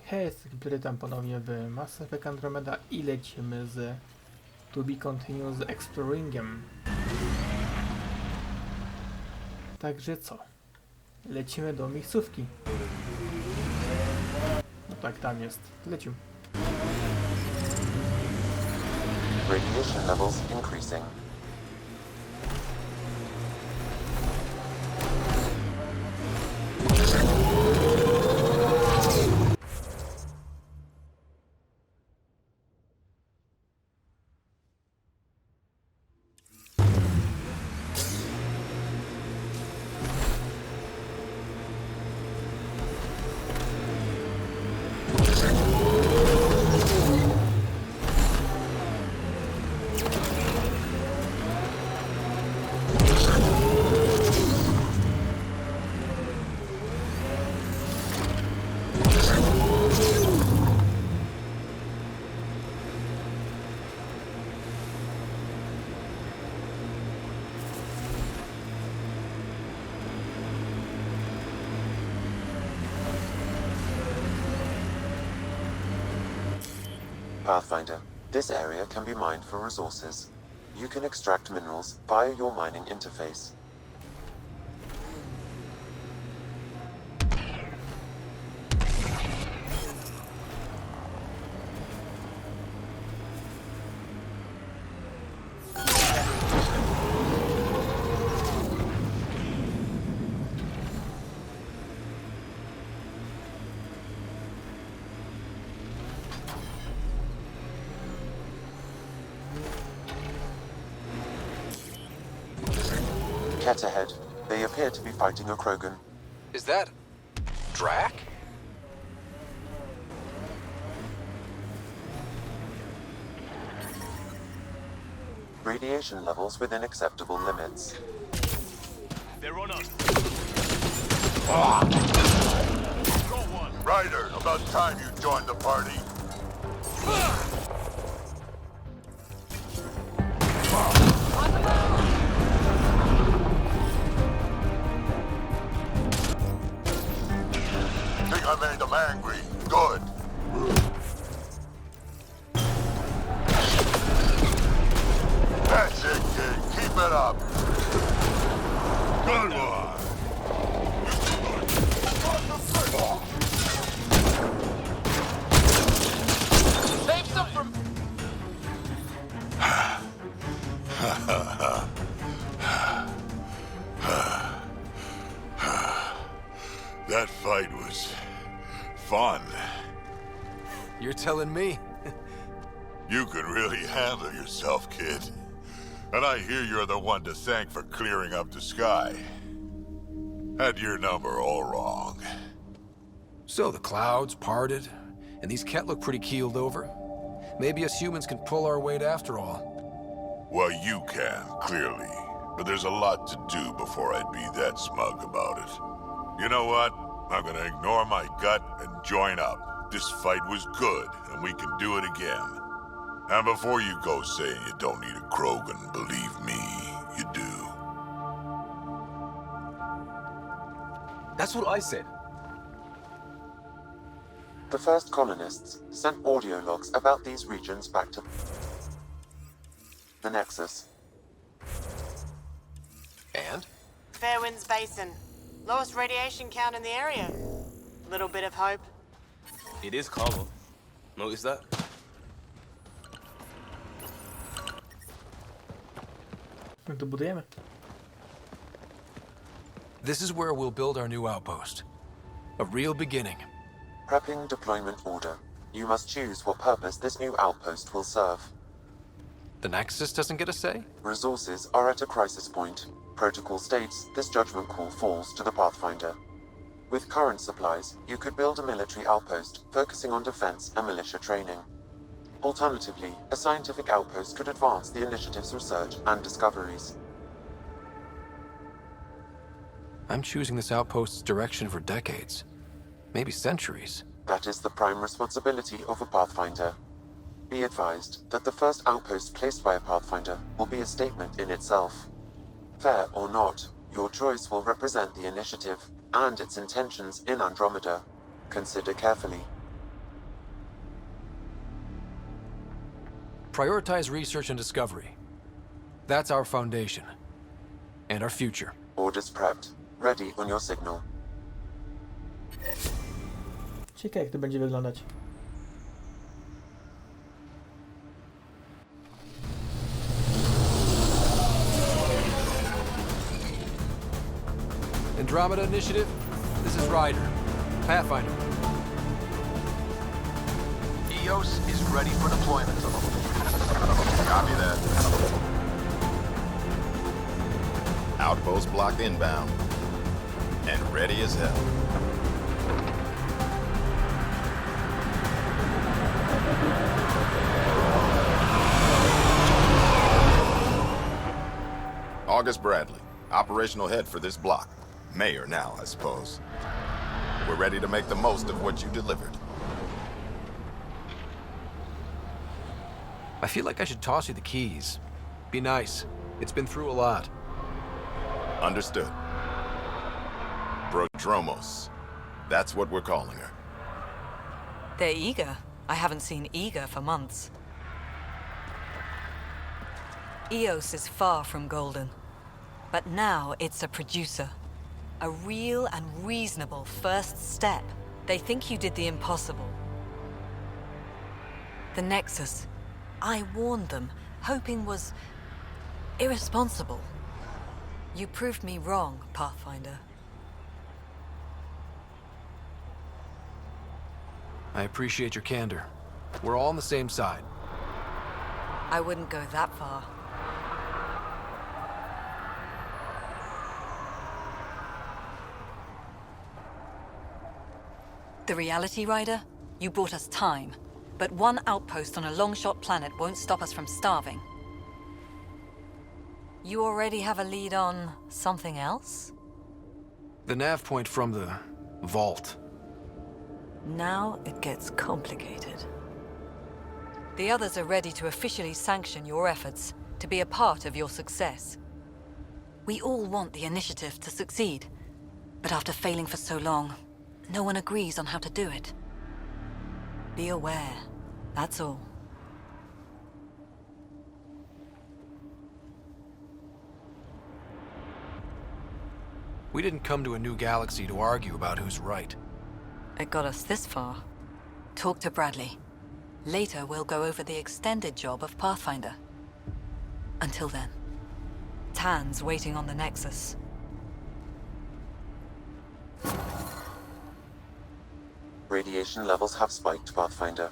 Hej, witam ponownie w Mass Effect Andromeda i lecimy z To Be Continued z Exploringiem. Także co? Lecimy do miejscówki. No tak, tam jest. Lecimy. Radiation levels increasing. Pathfinder, this area can be mined for resources. You can extract minerals via your mining interface. Cat ahead. They appear to be fighting a Krogan. Is that... Drac? Radiation levels within acceptable limits. They're on us. Go one. Ryder, about time you joined the party. Think I made them angry. Good. That's it, kid. Keep it up. Good one. Save some from... That fight was fun. You're telling me? You can really handle yourself, kid. And I hear you're the one to thank for clearing up the sky. Had your number all wrong. So the clouds parted, and these Ket look pretty keeled over. Maybe us humans can pull our weight after all. Well, you can, clearly. But there's a lot to do before I'd be that smug about it. You know what? I'm gonna ignore my gut and join up. This fight was good, and we can do it again. And before you go saying you don't need a Krogan, believe me, you do. That's what I said. The first colonists sent audio logs about these regions back to the Nexus. And? Fairwinds Basin. Lowest radiation count in the area. Little bit of hope. It is calm. Notice that? No to budujemy. This is where we'll build our new outpost. A real beginning. Prepping deployment order. You must choose what purpose this new outpost will serve. The Nexus doesn't get a say? Resources are at a crisis point. Protocol states this judgment call falls to the Pathfinder. With current supplies, you could build a military outpost focusing on defense and militia training. Alternatively, a scientific outpost could advance the initiative's research and discoveries. I'm choosing this outpost's direction for decades. Maybe centuries. That is the prime responsibility of a Pathfinder. Be advised that the first outpost placed by a Pathfinder will be a statement in itself. Fair or not, your choice will represent the initiative and its intentions in Andromeda. Consider carefully. Prioritize research and discovery. That's our foundation. And our future. Orders prepped. Ready on your signal. Ciekawe, jak to będzie wyglądać. Andromeda Initiative, this is Ryder. Pathfinder. EOS is ready for deployment. Copy that. Outpost blocked inbound. And ready as hell. August Bradley, operational head for this block. Mayor now, I suppose. We're ready to make the most of what you delivered. I feel like I should toss you the keys. Be nice. It's been through a lot. Understood. Prodromos. That's what we're calling her. They're eager. I haven't seen eager for months. EOS is far from golden. But now it's a producer. A real and reasonable first step. They think you did the impossible. The Nexus. I warned them, hoping was irresponsible. You proved me wrong, Pathfinder. I appreciate your candor. We're all on the same side. I wouldn't go that far. The Reality Rider? You bought us time. But one outpost on a long-shot planet won't stop us from starving. You already have a lead on something else? The nav point from the vault. Now it gets complicated. The others are ready to officially sanction your efforts, to be a part of your success. We all want the initiative to succeed, but after failing for so long, no one agrees on how to do it. Be aware, that's all. We didn't come to a new galaxy to argue about who's right. It got us this far. Talk to Bradley. Later, we'll go over the extended job of Pathfinder. Until then, Tan's waiting on the Nexus. Radiation levels have spiked, Pathfinder.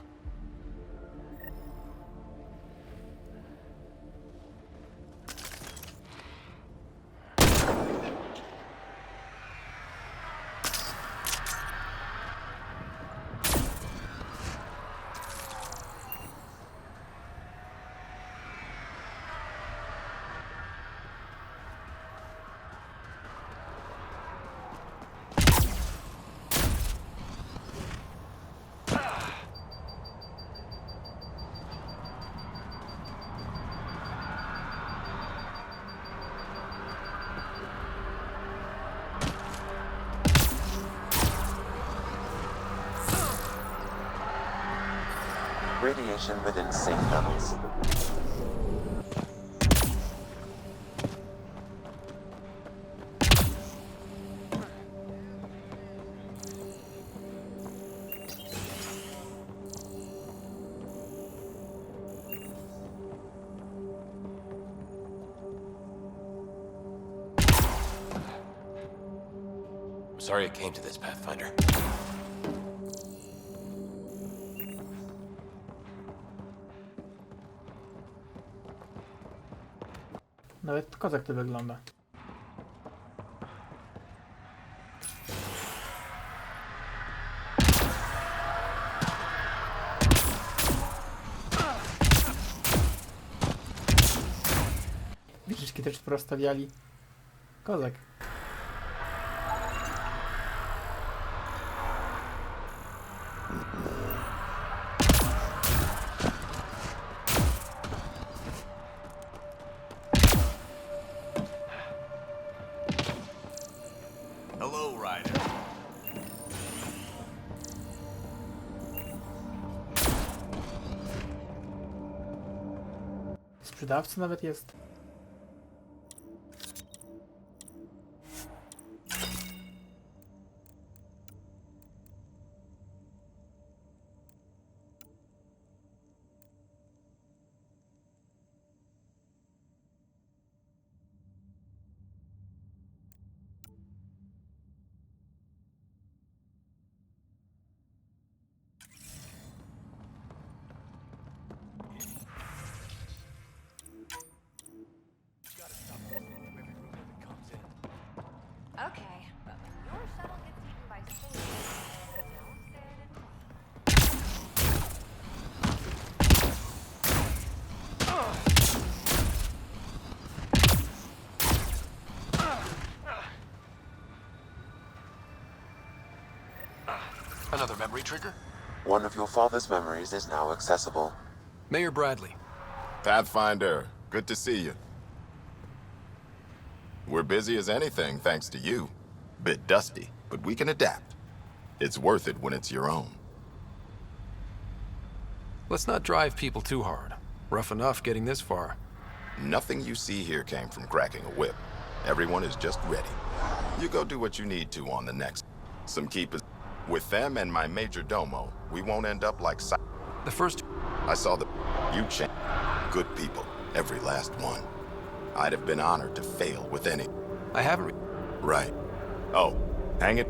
Radiation within safe levels. I'm sorry it came to this, Pathfinder. Nawet kozak to wygląda. Wieżyczki też porozstawiali. Kozak. Hello, Ryder. sprzedawca nawet jest. Okay, but when your shuttle gets eaten by stingers, don't sit and Another memory trigger? One of your father's memories is now accessible. Mayor Bradley. Pathfinder, good to see you. We're busy as anything, thanks to you. Bit dusty, but we can adapt. It's worth it when it's your own. Let's not drive people too hard. Rough enough getting this far. Nothing you see here came from cracking a whip. Everyone is just ready. You go do what you need to on the next. Some keepers. With them and my major domo, we won't end up like The first... I saw the... You change. Good people. Every last one. I'd have been honored to fail with any... I haven't... Right. Oh, hang it.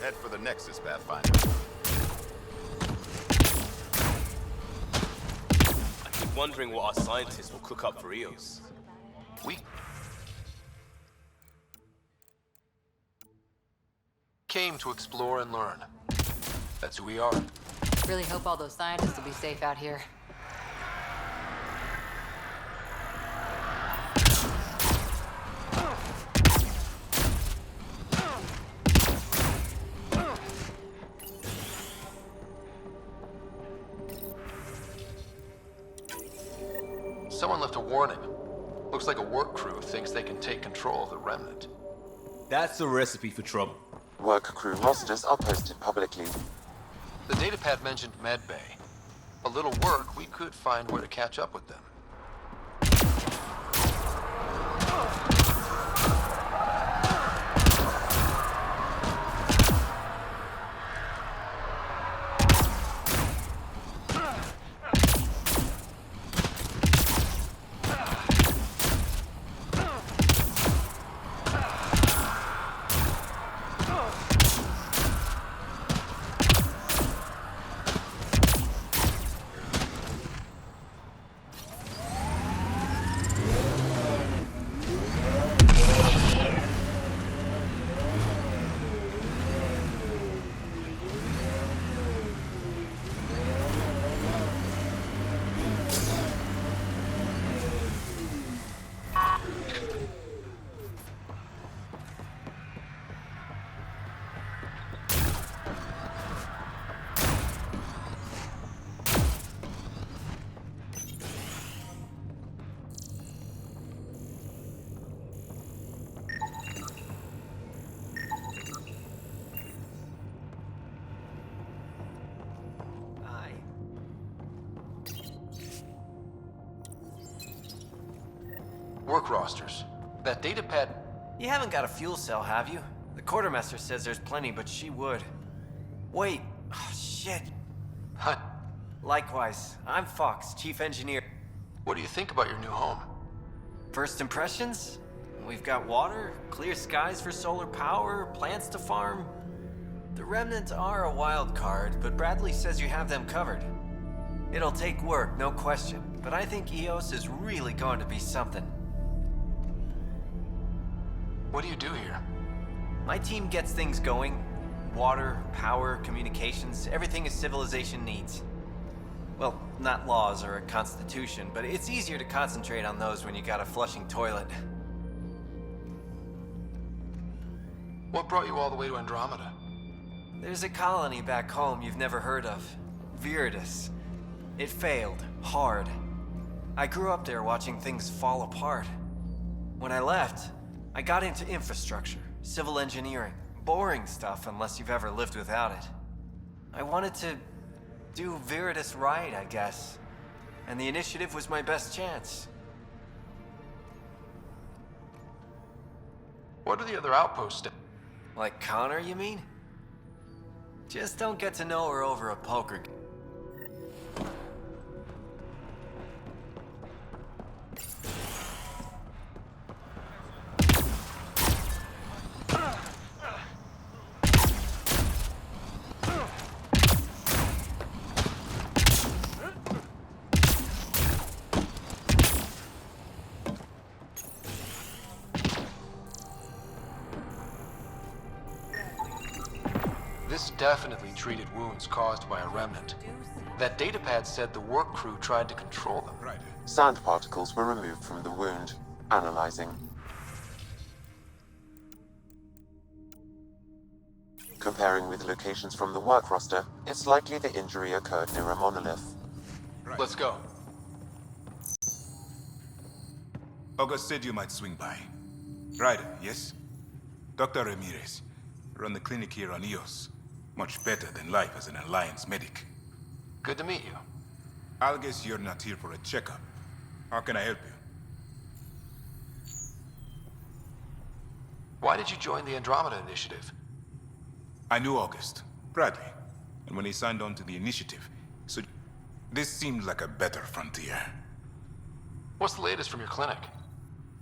Head for the Nexus, Pathfinder. I keep wondering what our scientists will cook up for Eos. We came to explore and learn. That's who we are. Really hope all those scientists will be safe out here. Someone left a warning. Looks like a work crew thinks they can take control of the remnant. That's a recipe for trouble. Work crew rosters are posted publicly. The datapad mentioned medbay. A little work, we could find where to catch up with them. Work rosters. That datapad... You haven't got a fuel cell, have you? The quartermaster says there's plenty, but she would. Wait. Oh, shit. Huh? Likewise. I'm Fox, chief engineer. What do you think about your new home? First impressions? We've got water, clear skies for solar power, plants to farm. The remnants are a wild card, but Bradley says you have them covered. It'll take work, no question, but I think Eos is really going to be something. What do you do here? My team gets things going. Water, power, communications, everything a civilization needs. Well, not laws or a constitution, but it's easier to concentrate on those when you got a flushing toilet. What brought you all the way to Andromeda? There's a colony back home you've never heard of. Viridis. It failed. Hard. I grew up there watching things fall apart. When I left, I got into infrastructure, civil engineering. Boring stuff unless you've ever lived without it. I wanted to do Viridis right, I guess. And the initiative was my best chance. What do the other outposts do? Like Connor, you mean? Just don't get to know her over a poker game. This definitely treated wounds caused by a remnant. That datapad said the work crew tried to control them. Right. Sand particles were removed from the wound. Analyzing. Comparing with locations from the work roster, it's likely the injury occurred near a monolith. Right. Let's go. August said you might swing by. Ryder, yes? Dr. Ramirez. Run the clinic here on Eos. Much better than life as an Alliance medic. Good to meet you. I'll guess you're not here for a checkup. How can I help you? Why did you join the Andromeda Initiative? I knew August, Bradley, and when he signed on to the initiative, so this seemed like a better frontier. What's the latest from your clinic?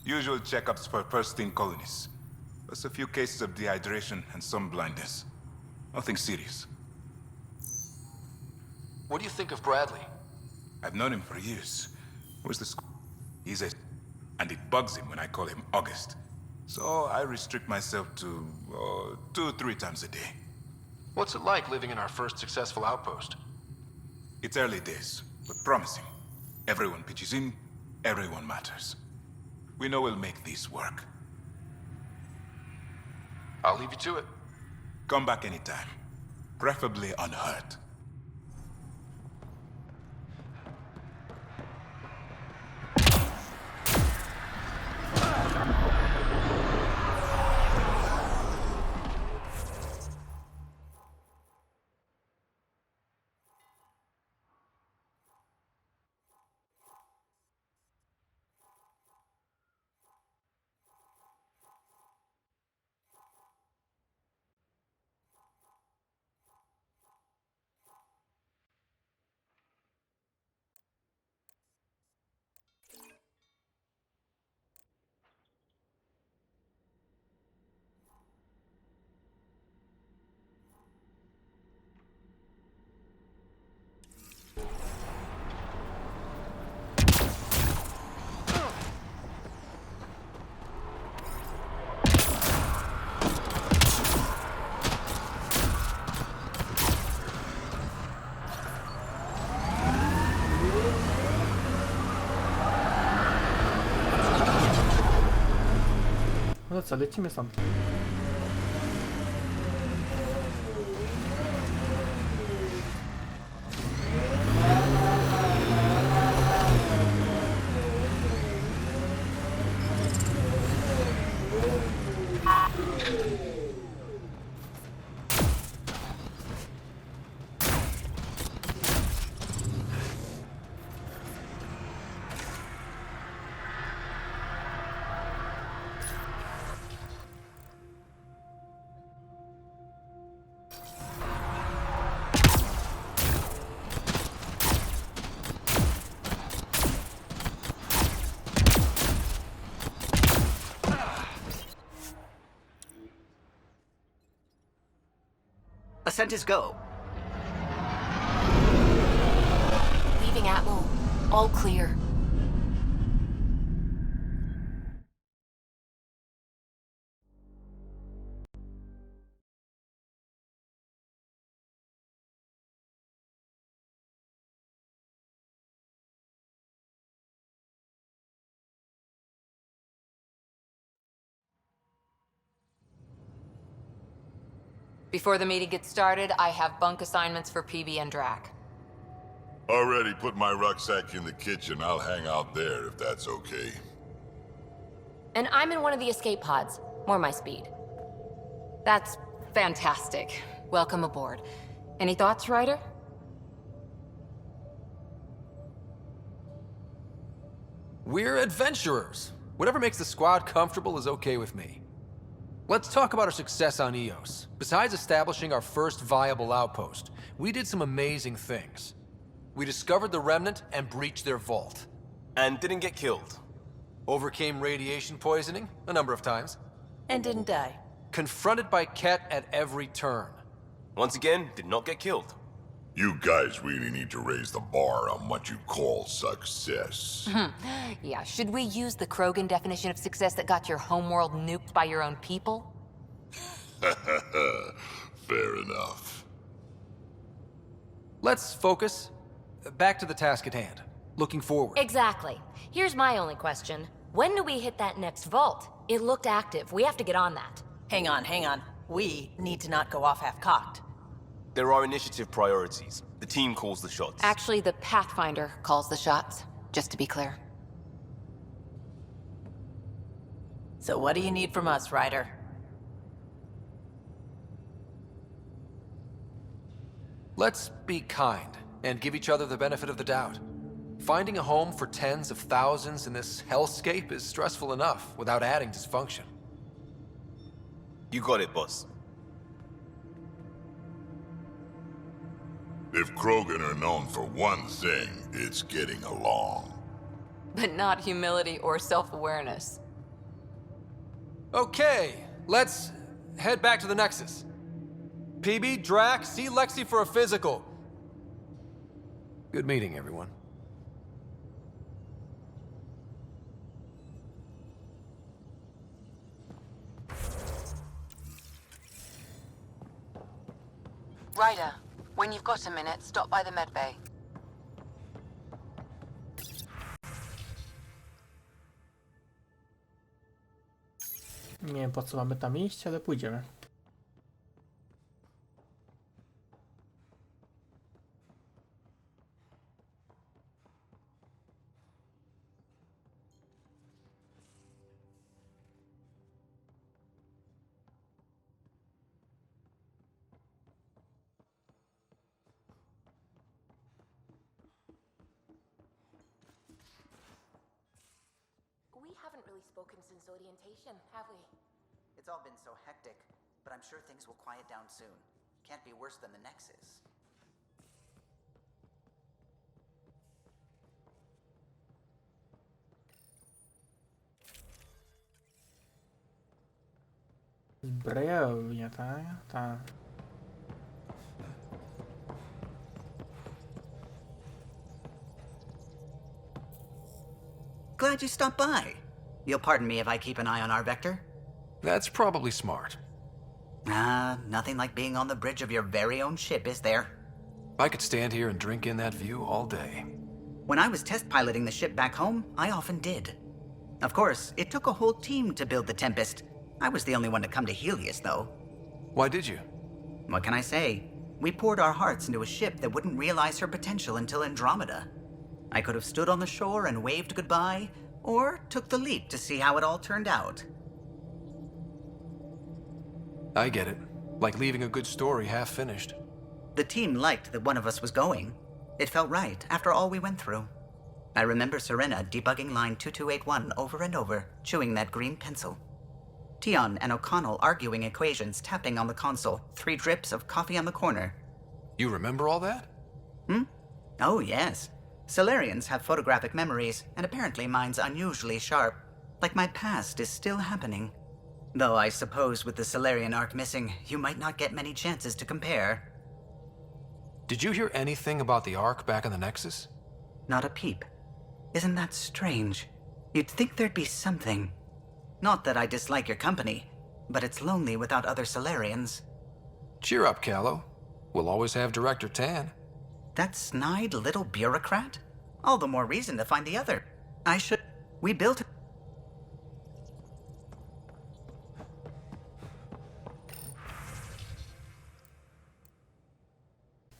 Usual checkups for first-in colonists. Plus a few cases of dehydration and some blindness. Nothing serious. What do you think of Bradley? I've known him for years. Where's the school? He's a... and it bugs him when I call him August. So I restrict myself to 2-3 times a day. What's it like living in our first successful outpost? It's early days, but promising. Everyone pitches in, everyone matters. We know we'll make this work. I'll leave you to it. Come back anytime. Preferably unhurt. No co, lecimy stąd. Ascent is go. Leaving Atmo. All clear. Before the meeting gets started, I have bunk assignments for PB and Drac. Already put my rucksack in the kitchen. I'll hang out there if that's okay. And I'm in one of the escape pods. More my speed. That's fantastic. Welcome aboard. Any thoughts, Ryder? We're adventurers. Whatever makes the squad comfortable is okay with me. Let's talk about our success on Eos. Besides establishing our first viable outpost, we did some amazing things. We discovered the Remnant and breached their vault. And didn't get killed. Overcame radiation poisoning a number of times. And didn't die. Confronted by Ket at every turn. Once again, did not get killed. You guys really need to raise the bar on what you call success. Yeah, should we use the Krogan definition of success that got your homeworld nuked by your own people? Fair enough. Let's focus. Back to the task at hand. Looking forward. Exactly. Here's my only question. When do we hit that next vault? It looked active. We have to get on that. Hang on. We need to not go off half-cocked. There are initiative priorities. The team calls the shots. Actually, the Pathfinder calls the shots, just to be clear. So what do you need from us, Ryder? Let's be kind and give each other the benefit of the doubt. Finding a home for tens of thousands in this hellscape is stressful enough without adding dysfunction. You got it, boss. If Krogan are known for one thing, it's getting along. But not humility or self-awareness. Okay, let's head back to the Nexus. PB, Drac, see Lexi for a physical. Good meeting, everyone. Ryder, when you've got a minute, stop by the medbay. Nie wiem, po co mamy tam iść, ale pójdziemy. We haven't really spoken since orientation, have we? It's all been so hectic, but I'm sure things will quiet down soon. Can't be worse than the Nexus. Zbrojownia, tak? Tak. Glad you stopped by. You'll pardon me if I keep an eye on our vector? That's probably smart. Nothing like being on the bridge of your very own ship, is there? I could stand here and drink in that view all day. When I was test piloting the ship back home, I often did. Of course, it took a whole team to build the Tempest. I was the only one to come to Helios, though. Why did you? What can I say? We poured our hearts into a ship that wouldn't realize her potential until Andromeda. I could have stood on the shore and waved goodbye, or took the leap to see how it all turned out. I get it. Like leaving a good story half-finished. The team liked that one of us was going. It felt right after all we went through. I remember Serena debugging line 2281 over and over, chewing that green pencil. Tion and O'Connell arguing equations, tapping on the console, 3 drips of coffee on the corner. You remember all that? Oh, yes. Solarians have photographic memories, and apparently mine's unusually sharp. Like my past is still happening. Though I suppose with the Solarian arc missing, you might not get many chances to compare. Did you hear anything about the Ark back in the Nexus? Not a peep. Isn't that strange? You'd think there'd be something. Not that I dislike your company, but it's lonely without other Solarians. Cheer up, Callow. We'll always have Director Tan. That snide little bureaucrat? All the more reason to find the other. We built...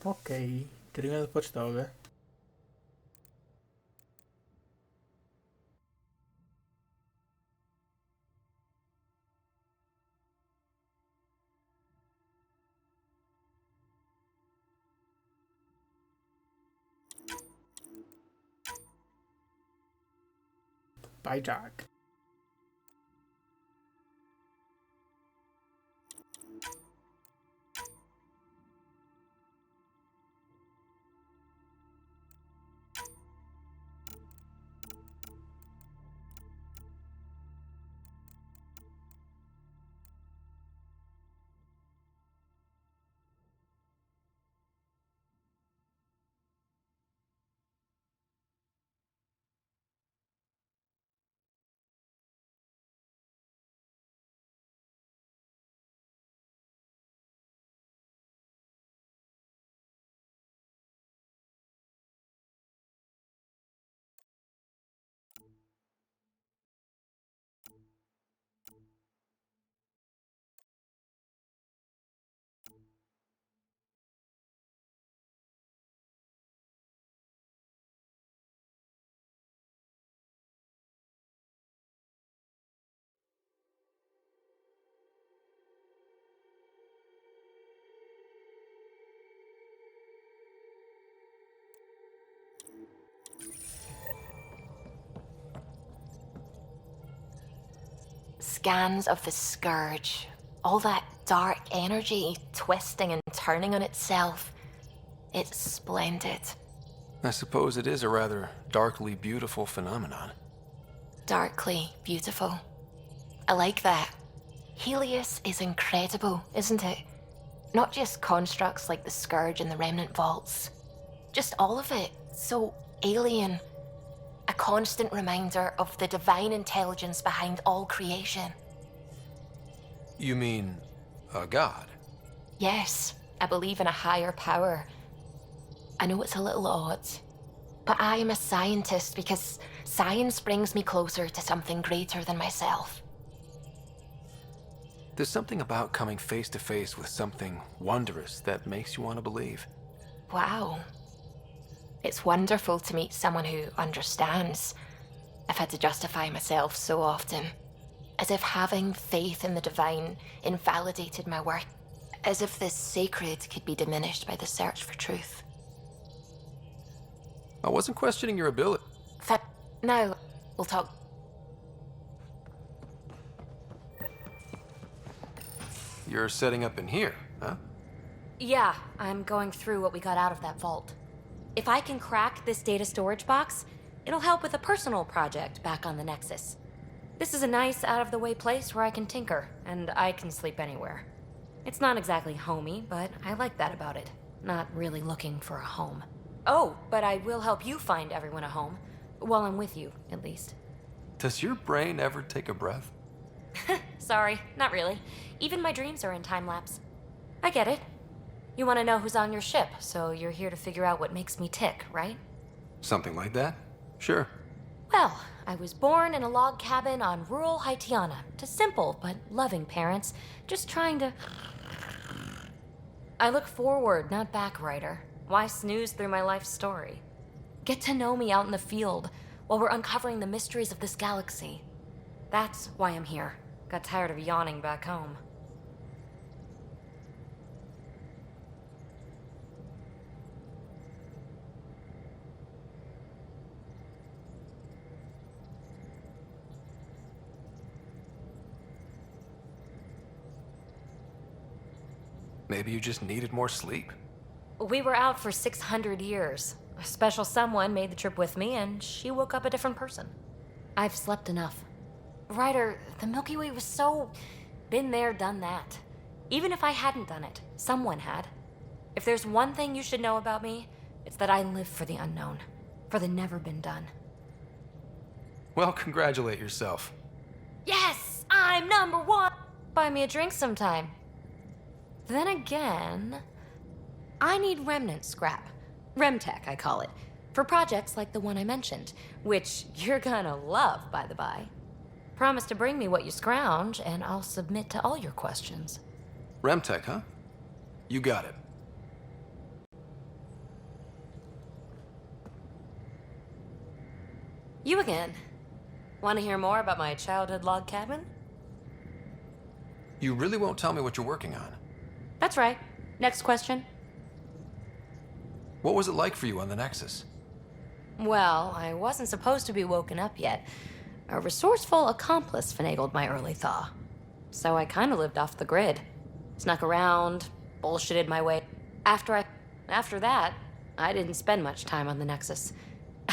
Okej, terminal pocztowy. Bye, Jack. Scans of the Scourge. All that dark energy twisting and turning on itself. It's splendid. I suppose it is a rather darkly beautiful phenomenon. Darkly beautiful. I like that. Helios is incredible, isn't it? Not just constructs like the Scourge and the Remnant Vaults. Just all of it. So alien. A constant reminder of the divine intelligence behind all creation. You mean a god? Yes, I believe in a higher power. I know it's a little odd, but I am a scientist because science brings me closer to something greater than myself. There's something about coming face to face with something wondrous that makes you want to believe. Wow. It's wonderful to meet someone who understands. I've had to justify myself so often. As if having faith in the divine invalidated my work. As if the sacred could be diminished by the search for truth. I wasn't questioning your ability. Now, we'll talk. You're setting up in here, huh? Yeah, I'm going through what we got out of that vault. If I can crack this data storage box, it'll help with a personal project back on the Nexus. This is a nice, out-of-the-way place where I can tinker, and I can sleep anywhere. It's not exactly homey, but I like that about it. Not really looking for a home. Oh, but I will help you find everyone a home. While I'm with you, at least. Does your brain ever take a breath? Sorry, not really. Even my dreams are in time-lapse. I get it. You want to know who's on your ship, so you're here to figure out what makes me tick, right? Something like that? Sure. Well, I was born in a log cabin on rural Haitiana to simple but loving parents, just trying to... I look forward, not back, Ryder. Why snooze through my life story? Get to know me out in the field while we're uncovering the mysteries of this galaxy. That's why I'm here. Got tired of yawning back home. Maybe you just needed more sleep. We were out for 600 years. A special someone made the trip with me, and she woke up a different person. I've slept enough. Ryder, the Milky Way was so... been there, done that. Even if I hadn't done it, someone had. If there's one thing you should know about me, it's that I live for the unknown. For the never been done. Well, congratulate yourself. Yes! I'm #1! Buy me a drink sometime. Then again... I need remnant scrap. Remtech, I call it. For projects like the one I mentioned. Which you're gonna love, by the by. Promise to bring me what you scrounge, and I'll submit to all your questions. Remtech, huh? You got it. You again. Want to hear more about my childhood log cabin? You really won't tell me what you're working on? That's right. Next question. What was it like for you on the Nexus? Well, I wasn't supposed to be woken up yet. A resourceful accomplice finagled my early thaw. So I kind of lived off the grid. Snuck around, bullshitted my way. After that, I didn't spend much time on the Nexus.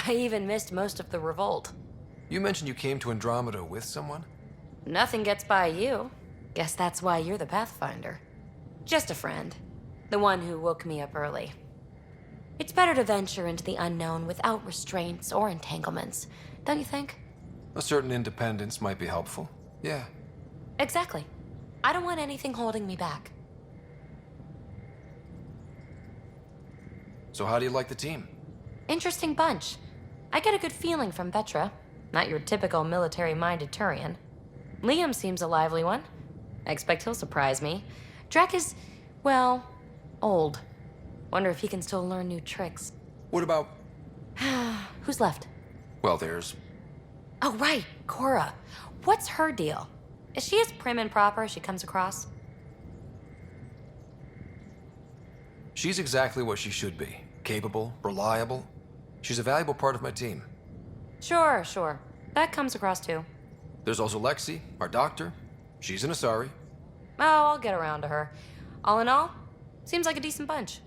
I even missed most of the revolt. You mentioned you came to Andromeda with someone? Nothing gets by you. Guess that's why you're the Pathfinder. Just a friend. The one who woke me up early. It's better to venture into the unknown without restraints or entanglements, don't you think? A certain independence might be helpful. Yeah. Exactly. I don't want anything holding me back. So how do you like the team? Interesting bunch. I get a good feeling from Vetra. Not your typical military-minded Turian. Liam seems a lively one. I expect he'll surprise me. Drek is, well, old. Wonder if he can still learn new tricks. What about... Who's left? Well, there's... Oh, right, Cora. What's her deal? Is she as prim and proper as she comes across? She's exactly what she should be. Capable, reliable. She's a valuable part of my team. Sure. That comes across too. There's also Lexi, our doctor. She's an Asari. Oh, I'll get around to her. All in all, seems like a decent bunch.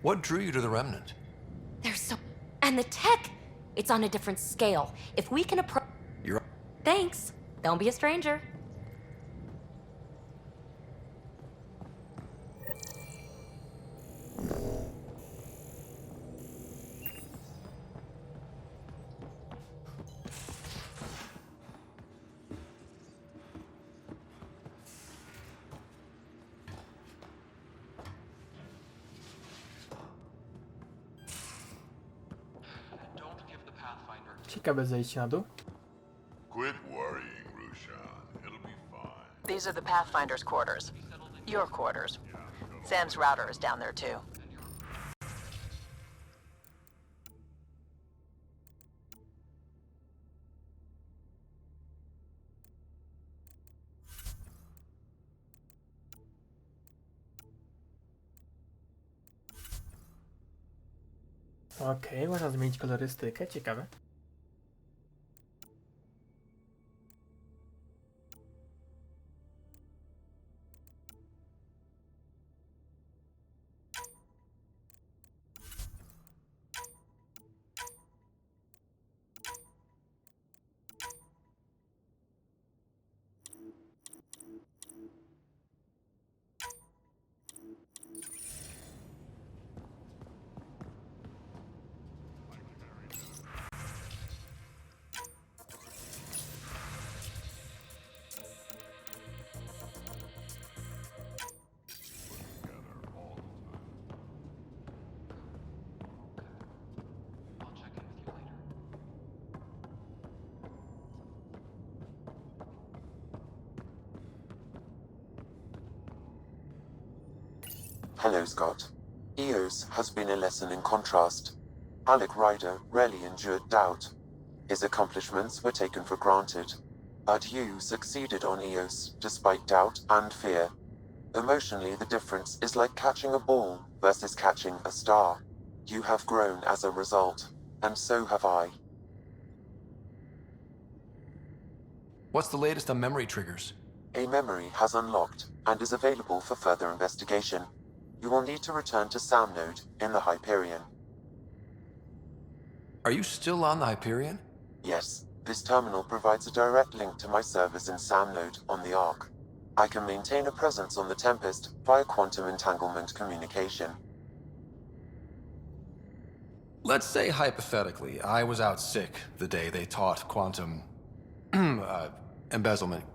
What drew you to the Remnant? There's so... And the tech! It's on a different scale. If we can approach... You're... Thanks. Don't be a stranger. Ciekawe zejście na dół. Quit worrying, Rushan. It'll be fine. These are the Pathfinder's quarters. Your quarters. Sam's router is down there too. Okej, można zmienić kolorystykę, ciekawe. Hello, Scott. Eos has been a lesson in contrast. Alec Ryder rarely endured doubt. His accomplishments were taken for granted. But you succeeded on Eos, despite doubt and fear. Emotionally, the difference is like catching a ball versus catching a star. You have grown as a result, and so have I. What's the latest on memory triggers? A memory has unlocked and is available for further investigation. You will need to return to Sound Node in the Hyperion. Are you still on the Hyperion? Yes, this terminal provides a direct link to my servers in Sound Node on the Ark. I can maintain a presence on the Tempest via quantum entanglement communication. Let's say, hypothetically, I was out sick the day they taught quantum... embezzlement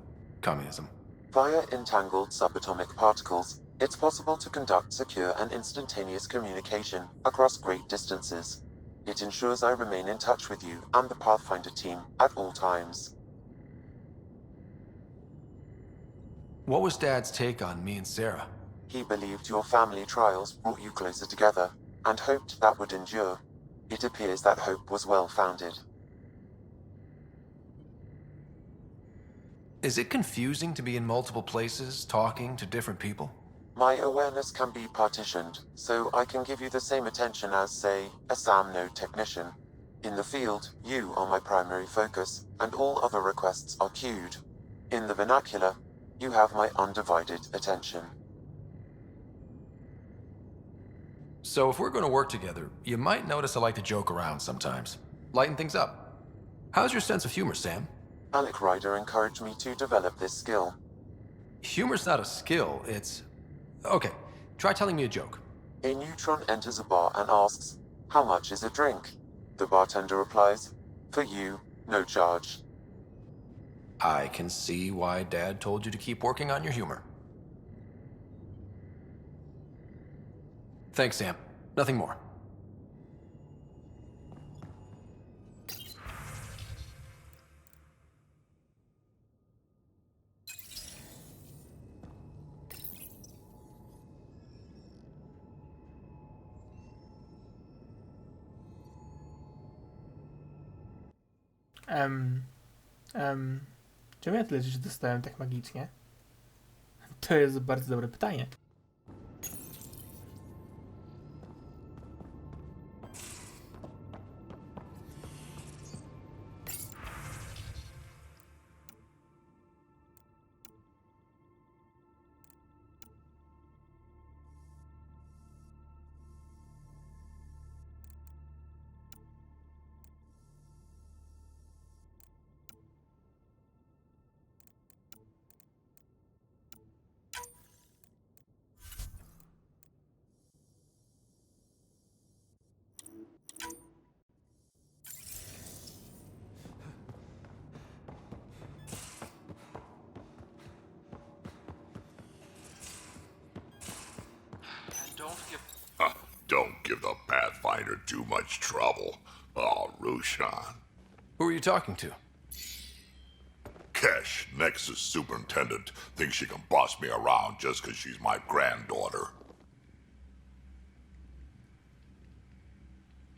communism. Via entangled subatomic particles, it's possible to conduct secure and instantaneous communication across great distances. It ensures I remain in touch with you and the Pathfinder team at all times. What was Dad's take on me and Sarah? He believed your family trials brought you closer together. and hoped that would endure. It appears that hope was well-founded. Is it confusing to be in multiple places, talking to different people? My awareness can be partitioned, so I can give you the same attention as, say, a SAM node technician. In the field, you are my primary focus, and all other requests are queued. In the vernacular, you have my undivided attention. So if we're going to work together, you might notice I like to joke around sometimes. Lighten things up. How's your sense of humor, Sam? Alec Ryder encouraged me to develop this skill. Humor's not a skill, it's... Okay, try telling me a joke. A neutron enters a bar and asks, "How much is a drink?" The bartender replies, "For you, no charge." I can see why Dad told you to keep working on your humor. Thanks, Sam. Nothing more. Czemu ja tyle rzeczy dostałem tak magicznie? To jest bardzo dobre pytanie. Don't give the Pathfinder too much trouble. Oh, Rushan. Who are you talking to? Kesh, Nexus Superintendent, thinks she can boss me around just because she's my granddaughter.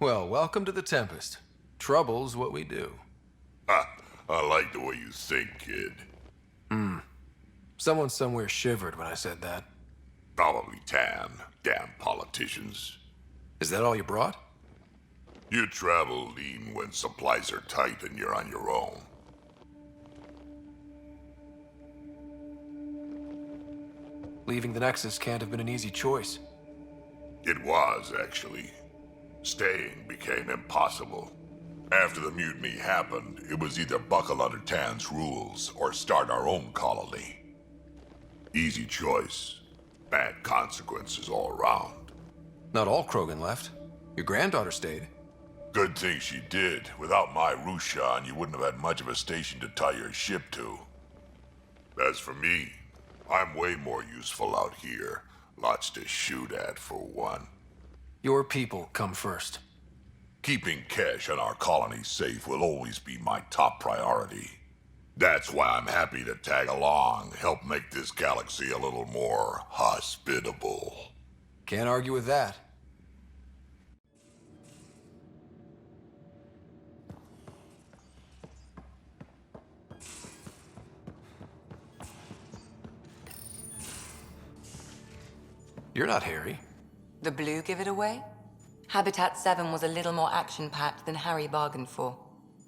Well, welcome to the Tempest. Trouble's what we do. Ha! I like the way you think, kid. Someone somewhere shivered when I said that. Probably Tan. Damn politicians. Is that all you brought? You travel lean when supplies are tight and you're on your own. Leaving the Nexus can't have been an easy choice. It was, actually. Staying became impossible. After the mutiny happened, it was either buckle under Tan's rules or start our own colony. Easy choice. Bad consequences all around. Not all Krogan left. Your granddaughter stayed. Good thing she did. Without my Rushan, you wouldn't have had much of a station to tie your ship to. As for me, I'm way more useful out here. Lots to shoot at, for one. Your people come first. Keeping Kesh and our colony safe will always be my top priority. That's why I'm happy to tag along, help make this galaxy a little more hospitable. Can't argue with that. You're not Harry. The blue give it away? Habitat-7 was a little more action-packed than Harry bargained for.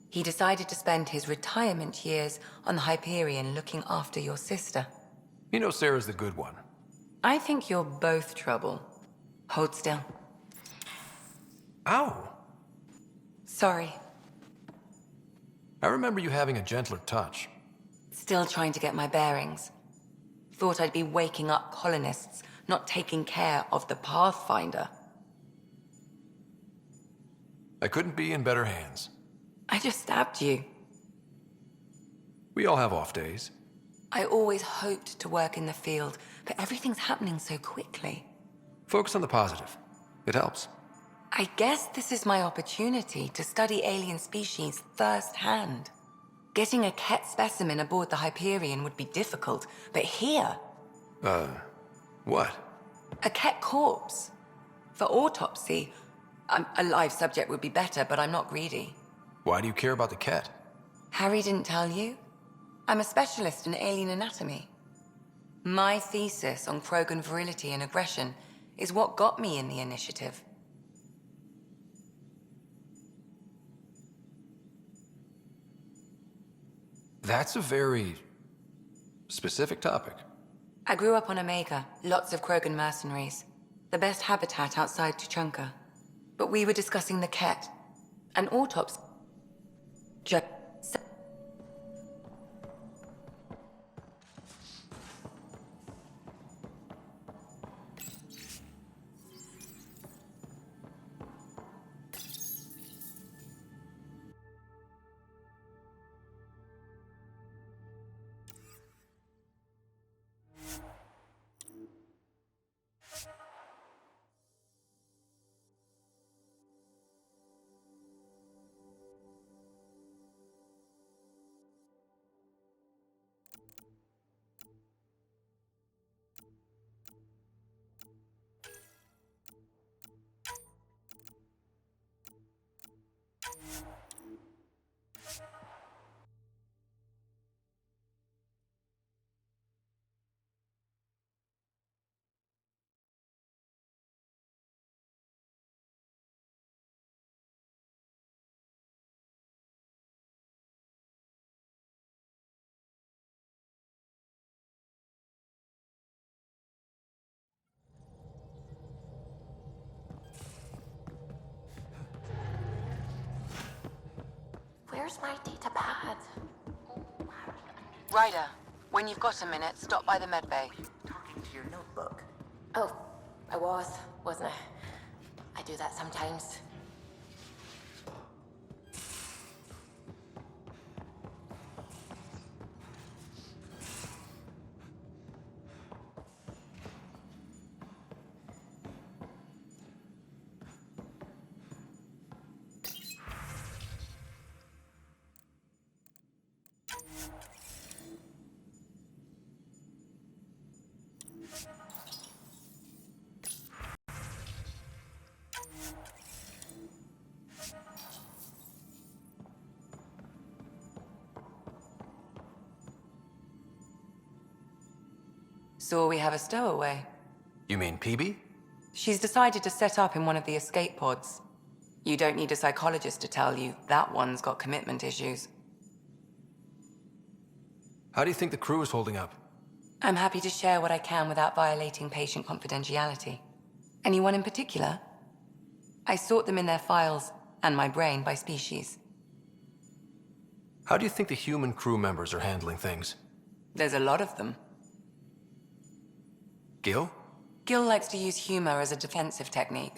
He decided to spend his retirement years on the Hyperion looking after your sister. You know Sarah's the good one. I think you're both trouble. Hold still. Ow! Sorry. I remember you having a gentler touch. Still trying to get my bearings. Thought I'd be waking up colonists, not taking care of the Pathfinder. I couldn't be in better hands. I just stabbed you. We all have off days. I always hoped to work in the field, but everything's happening so quickly. Focus on the positive. It helps. I guess this is my opportunity to study alien species firsthand. Getting a Ket specimen aboard the Hyperion would be difficult, but here... What? A Ket corpse. For autopsy, a live subject would be better, but I'm not greedy. Why do you care about the cat? Harry didn't tell you? I'm a specialist in alien anatomy. My thesis on Krogan virility and aggression is what got me in the initiative. That's a very specific topic. I grew up on Omega, lots of Krogan mercenaries. The best habitat outside Tuchanka. But we were discussing the Ket. An autopsy. Where's my data pad? Ryder, when you've got a minute, stop by the medbay. Talking to your notebook. Oh, I wasn't I? I do that sometimes. So we have a stowaway. You mean PB? She's decided to set up in one of the escape pods. You don't need a psychologist to tell you that one's got commitment issues. How do you think the crew is holding up? I'm happy to share what I can without violating patient confidentiality. Anyone in particular? I sort them in their files and my brain by species. How do you think the human crew members are handling things? There's a lot of them. Gil? Gil likes to use humor as a defensive technique.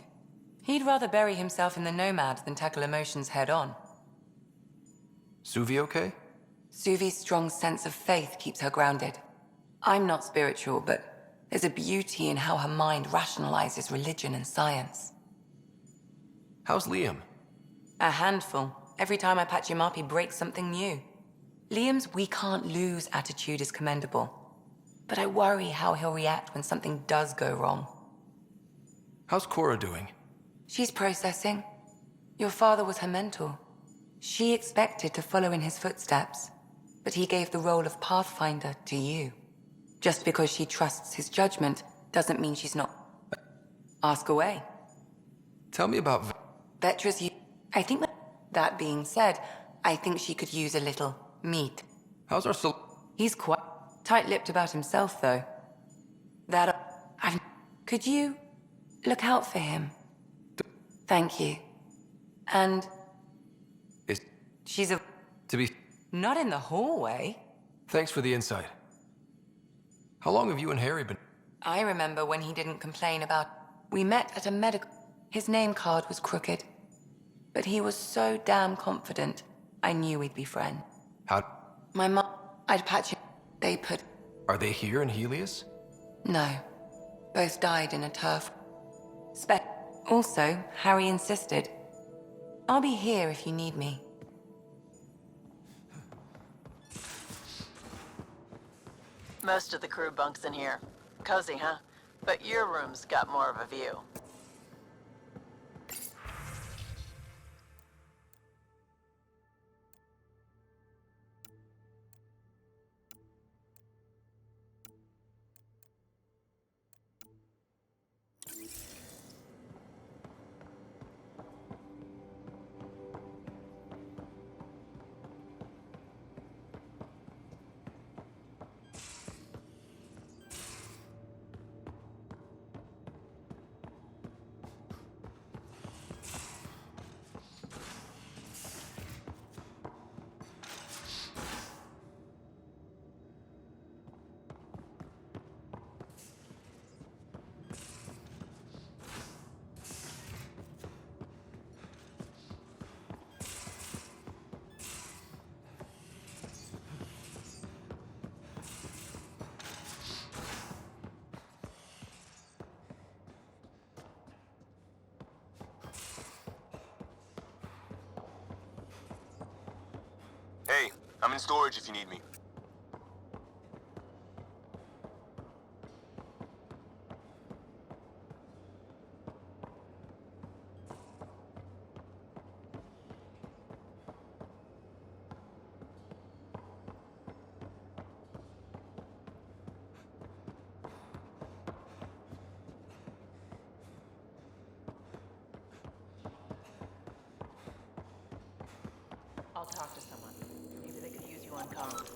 He'd rather bury himself in the Nomad than tackle emotions head-on. Suvi okay? Suvi's strong sense of faith keeps her grounded. I'm not spiritual, but there's a beauty in how her mind rationalizes religion and science. How's Liam? A handful. Every time I patch him up, he breaks something new. Liam's "we can't lose" attitude is commendable. But I worry how he'll react when something does go wrong. How's Cora doing? She's processing. Your father was her mentor. She expected to follow in his footsteps, but he gave the role of Pathfinder to you. Just because she trusts his judgment doesn't mean she's not. Ask away. Tell me about Vetra's I think that being said, I think she could use a little meat. How's our He's quite tight-lipped about himself, though. Could you look out for him? Thank you. And she's to be not in the hallway. Thanks for the insight. How long have you and Harry been? I remember when he didn't complain about. We met at a medical. His name card was crooked, but he was so damn confident. I knew we'd be friends. How? My mom. I'd patch him. They put. Are they here in Helios? No. Both died in a turf. Also, Harry insisted. I'll be here if you need me. Most of the crew bunks in here. Cozy, huh? But your room's got more of a view. I'm in storage if you need me. I'll talk to someone. Maybe they could use you on comms.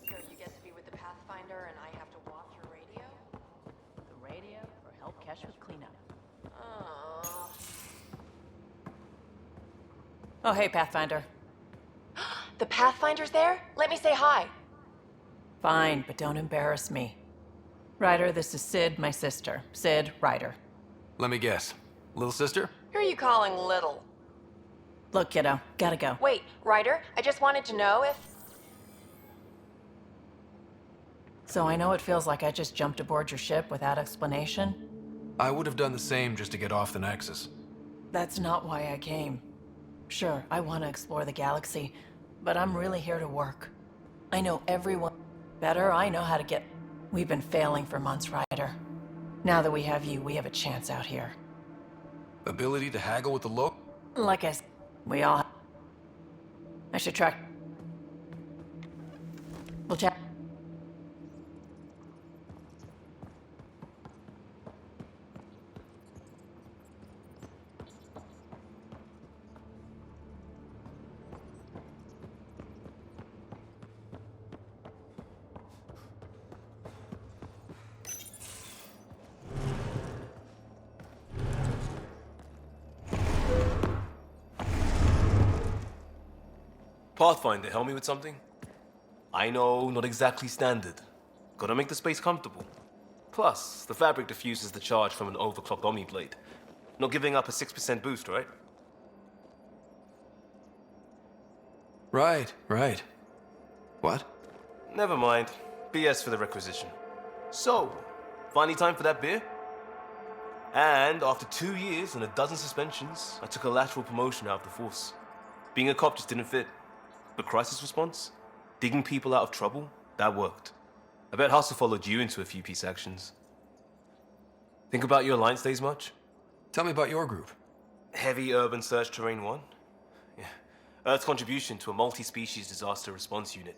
So you get to be with the Pathfinder and I have to watch your radio? The radio or help Kesh with cleanup. Oh, hey, Pathfinder. The Pathfinder's there? Let me say hi. Fine, but don't embarrass me. Ryder, this is Sid, my sister. Sid, Ryder. Let me guess. Little sister? Who are you calling little? Look, kiddo, gotta go. Wait, Ryder, I just wanted to know if... So I know it feels like I just jumped aboard your ship without explanation. I would have done the same just to get off the Nexus. That's not why I came. Sure, I want to explore the galaxy, but I'm really here to work. I know everyone better. I know how to get... We've been failing for months, Ryder. Now that we have you, we have a chance out here. Ability to haggle with the low? Like I said, we all... I should track... We'll chat... Pathfinder, help me with something? I know, not exactly standard. Gotta make the space comfortable. Plus, the fabric diffuses the charge from an overclocked Omni blade. Not giving up a 6% boost, right? Right. What? Never mind. BS for the requisition. So, finally time for that beer? And after 2 years and a dozen suspensions, I took a lateral promotion out of the force. Being a cop just didn't fit. But crisis response? Digging people out of trouble? That worked. I bet Hustle followed you into a few peace actions. Think about your Alliance days much? Tell me about your group. Heavy Urban Search Terrain 1? Yeah. Earth's contribution to a multi-species disaster response unit.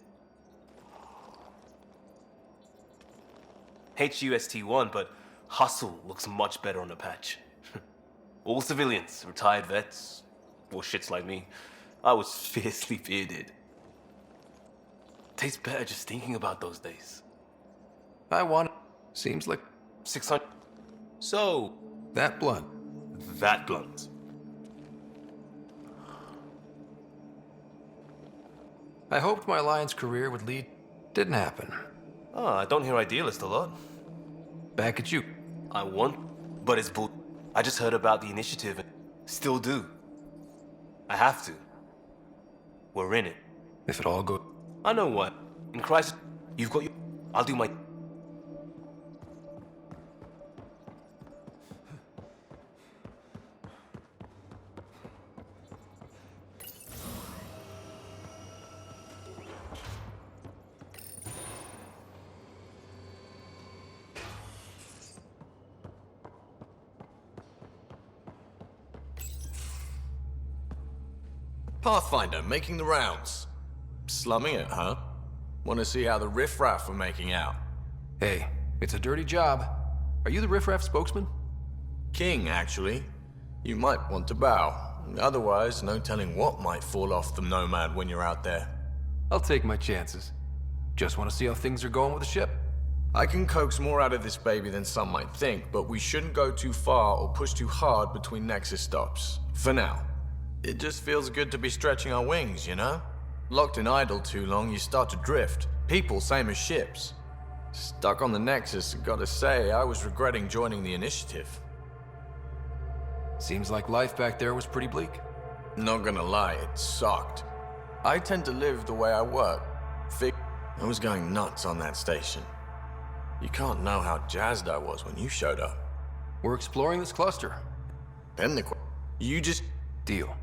HUST-1, but Hustle looks much better on the patch. All civilians, retired vets, or shits like me. I was fiercely bearded. Tastes better just thinking about those days. I want... Seems like... 600... So... That blunt. That blunt. I hoped my Alliance career would lead... Didn't happen. I don't hear Idealist a lot. Back at you. I want... But it's bull... I just heard about the initiative and... Still do. I have to. We're in it. If it all goes... I know what. In Crisis, you've got your... I'll do my... Pathfinder, making the rounds. Slumming it, huh? Want to see how the riffraff are making out? Hey, it's a dirty job. Are you the riffraff spokesman? King, actually. You might want to bow. Otherwise, no telling what might fall off the Nomad when you're out there. I'll take my chances. Just want to see how things are going with the ship. I can coax more out of this baby than some might think, but we shouldn't go too far or push too hard between Nexus stops. For now. It just feels good to be stretching our wings, you know? Locked in idle too long, you start to drift. People, same as ships. Stuck on the Nexus, gotta say, I was regretting joining the initiative. Seems like life back there was pretty bleak. Not gonna lie, it sucked. I tend to live the way I work. I was going nuts on that station. You can't know how jazzed I was when you showed up. We're exploring this cluster. Then you just... Deal.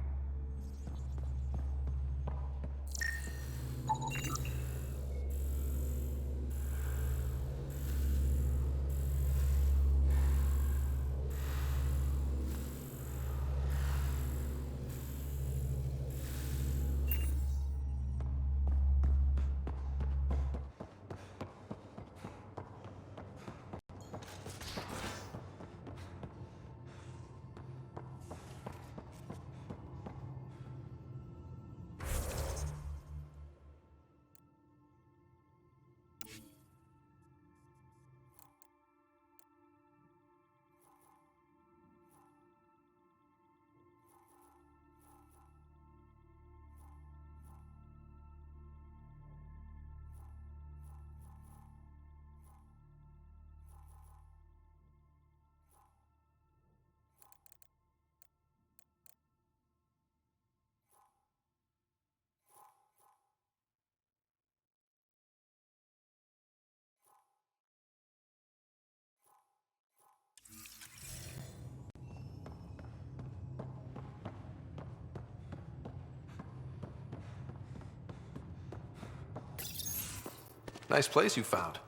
Nice place you found.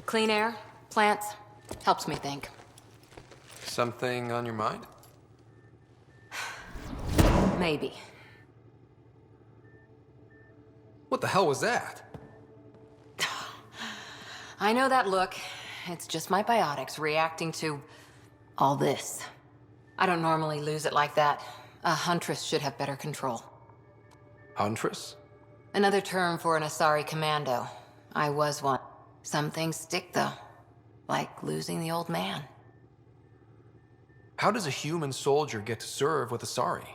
Clean air, plants, helps me think. Something on your mind? Maybe. What the hell was that? I know that look. It's just my biotics reacting to all this. I don't normally lose it like that. A huntress should have better control. Huntress? Another term for an Asari commando. I was one. Some things stick, though. Like losing the old man. How does a human soldier get to serve with Asari?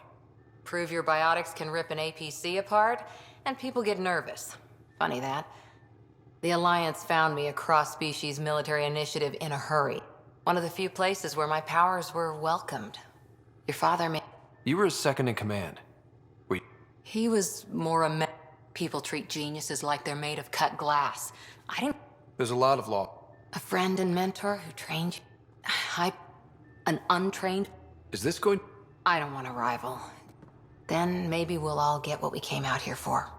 Prove your biotics can rip an APC apart, and people get nervous. Funny that. The Alliance found me a cross-species military initiative in a hurry. One of the few places where my powers were welcomed. Your father made... You were his second in command. He was more a people treat geniuses like they're made of cut glass. I didn't... There's a lot of law. A friend and mentor who trained you. An untrained... Is this going... I don't want to rival. Then maybe we'll all get what we came out here for.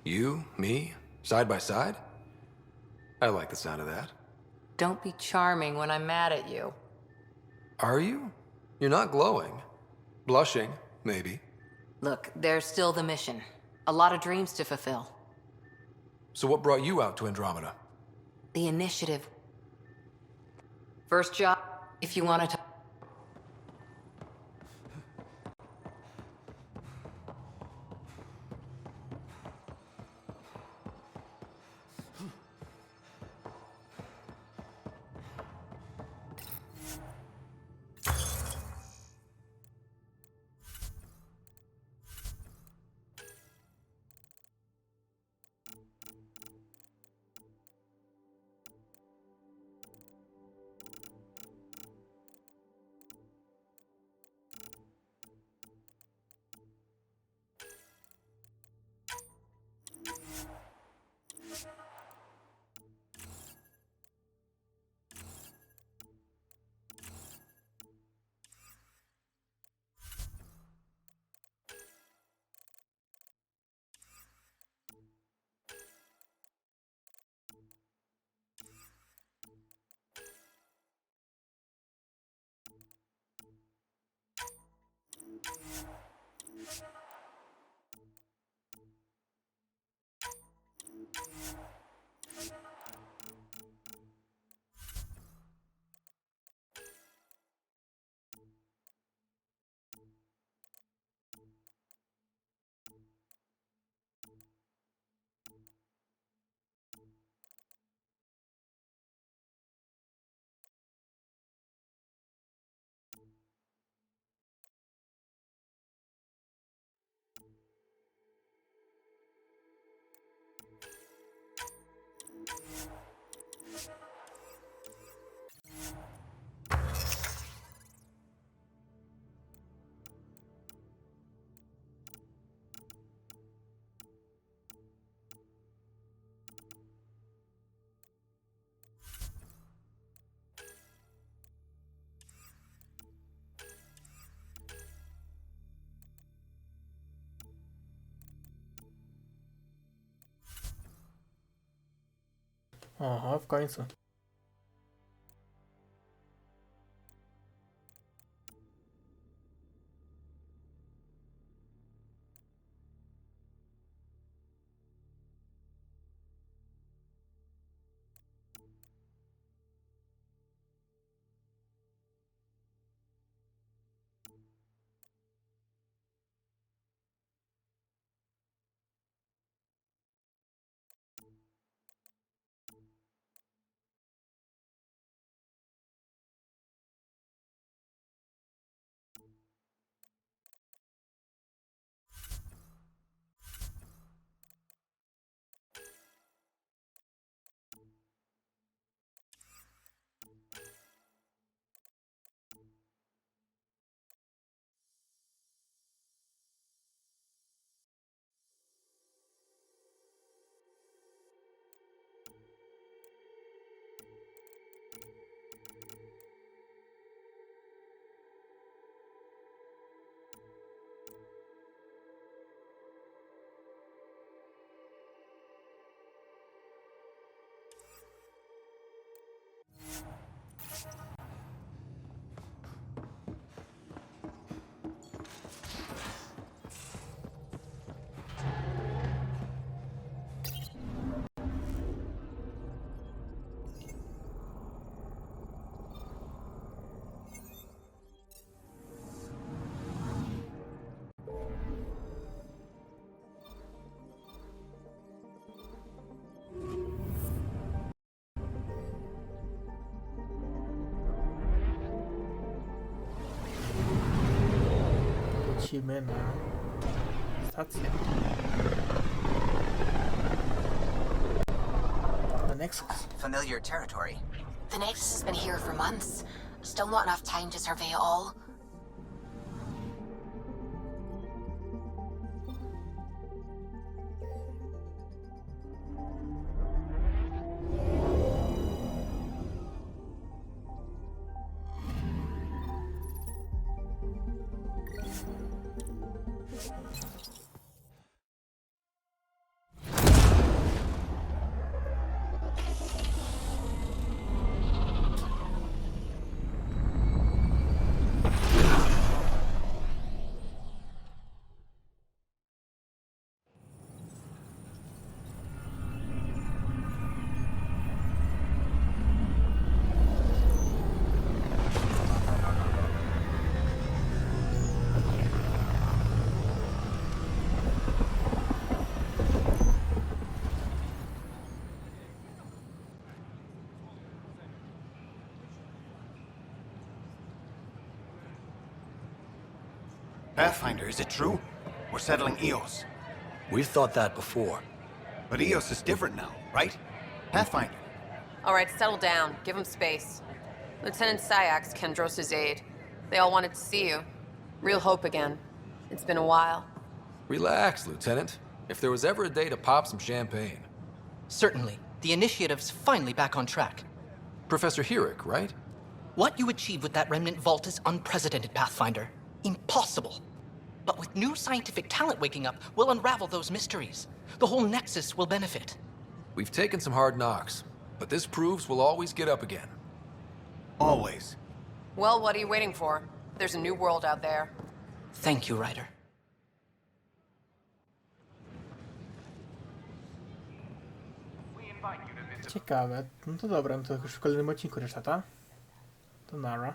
You, me, side by side? I like the sound of that. Don't be charming when I'm mad at you. Are you? You're not glowing. Blushing, maybe. Look, there's still the mission. A lot of dreams to fulfill. So what brought you out to Andromeda? The initiative. First job, if you want to... Aha, w końcu. lecimy na stację. The Nexus. Familiar territory. The Nexus has been here for months. Still not enough time to survey it all. Pathfinder, is it true? We're settling Eos. We've thought that before. But Eos is different now, right? Pathfinder. All right, settle down. Give him space. Lieutenant Syax, Kendros' aide. They all wanted to see you. Real hope again. It's been a while. Relax, Lieutenant. If there was ever a day to pop some champagne. Certainly. The initiative's finally back on track. Professor Herrick, right? What you achieved with that remnant vault is unprecedented, Pathfinder. Impossible. But with new scientific talent waking up, we'll unravel those mysteries. The whole Nexus will benefit. We've taken some hard knocks, but this proves we'll always get up again. Always. Well, what are you waiting for? There's a new world out there. Thank you, Ryder. Ciekawe. No to dobra, no to już w kolejnym odcinku reszta, ta? To nara.